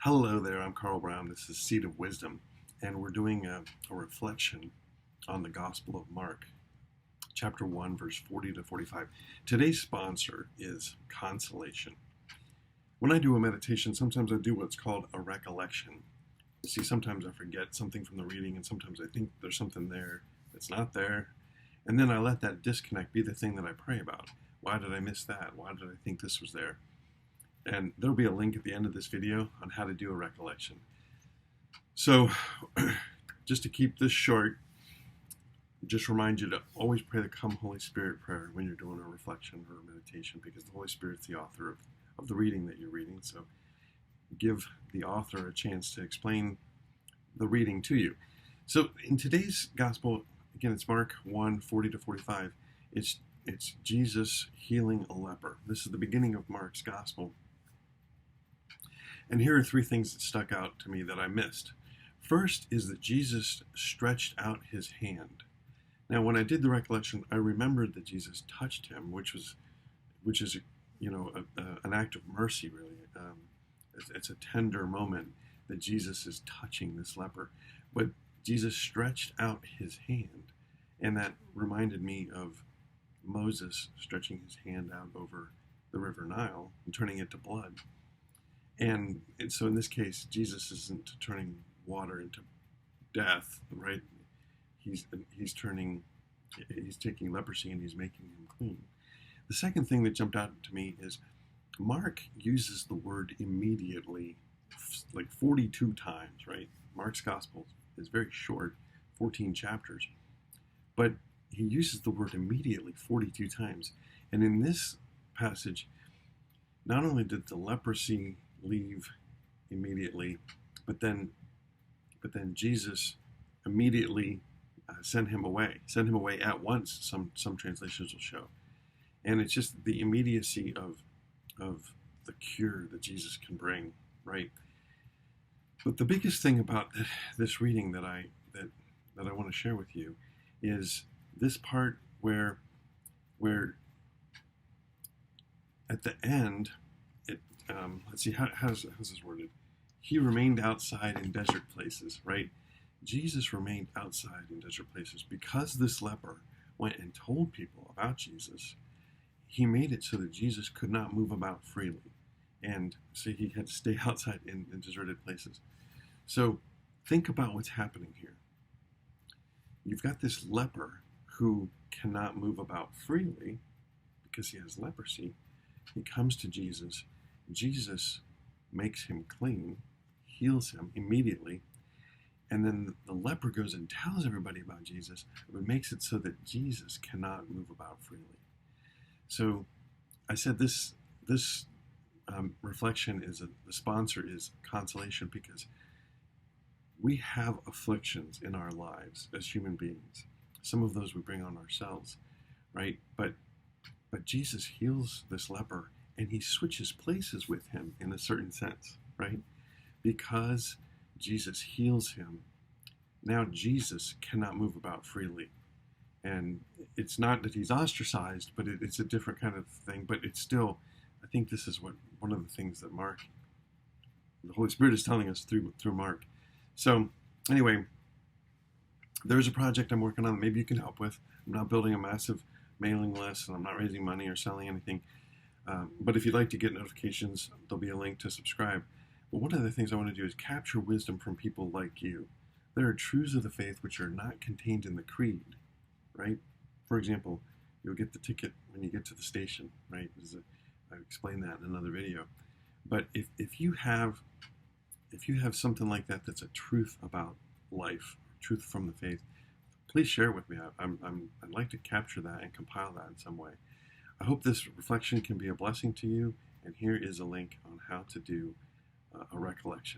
Hello there, I'm Carl Brown. This is Seed of Wisdom, and we're doing a reflection on the Gospel of Mark, chapter 1, verse 40 to 45. Today's sponsor is consolation. When I do a meditation, sometimes I do what's called a recollection. You see, sometimes I forget something from the reading, and sometimes I think there's something there that's not there, and then I let that disconnect be the thing that I pray about. Why did I miss that? Why did I think this was there? And there'll be a link at the end of this video on how to do a recollection. So, just to keep this short, just remind you to always pray the Come Holy Spirit prayer when you're doing a reflection or a meditation, because the Holy Spirit's the author of the reading that you're reading. So give the author a chance to explain the reading to you. So in today's gospel, again, it's Mark 1, 40 to 45. It's Jesus healing a leper. This is the beginning of Mark's gospel. And here are three things that stuck out to me that I missed. First is that Jesus stretched out his hand. Now, when I did the recollection, I remembered that Jesus touched him, which is an act of mercy, really. It's a tender moment that Jesus is touching this leper. But Jesus stretched out his hand, and that reminded me of Moses stretching his hand out over the river Nile and turning it to blood. And so in this case, Jesus isn't turning water into death, right? He's taking leprosy and he's making him clean. The second thing that jumped out to me is Mark uses the word immediately like 42 times, right? Mark's gospel is very short, 14 chapters, but he uses the word immediately 42 times. And in this passage, not only did the leprosy leave immediately, but then Jesus immediately sent him away at once. Some translations will show, and it's just the immediacy of the cure that Jesus can bring, right? But the biggest thing about this reading that I want to share with you is this part where at the end, let's see, how's this worded? He remained outside in desert places, right? Jesus remained outside in desert places because this leper went and told people about Jesus. He made it so that Jesus could not move about freely, and so he had to stay outside in deserted places. So think about what's happening here. You've got this leper who cannot move about freely because he has leprosy. He comes to Jesus. Jesus makes him clean, heals him immediately, and then the leper goes and tells everybody about Jesus, but makes it so that Jesus cannot move about freely. So I said this reflection the sponsor is consolation, because we have afflictions in our lives as human beings. Some of those we bring on ourselves, right? But Jesus heals this leper, and he switches places with him in a certain sense, right? Because Jesus heals him, now Jesus cannot move about freely. And it's not that he's ostracized, but it's a different kind of thing. But it's still, I think this is one of the things that the Holy Spirit is telling us through Mark. So anyway, there's a project I'm working on that maybe you can help with. I'm not building a massive mailing list, and I'm not raising money or selling anything. But if you'd like to get notifications, there'll be a link to subscribe. But one of the things I want to do is capture wisdom from people like you. There are truths of the faith which are not contained in the creed, right? For example, you'll get the ticket when you get to the station, right? I explained that in another video. But if you have something like that that's a truth about life, truth from the faith, please share it with me. I'd like to capture that and compile that in some way. I hope this reflection can be a blessing to you, and here is a link on how to do a recollection.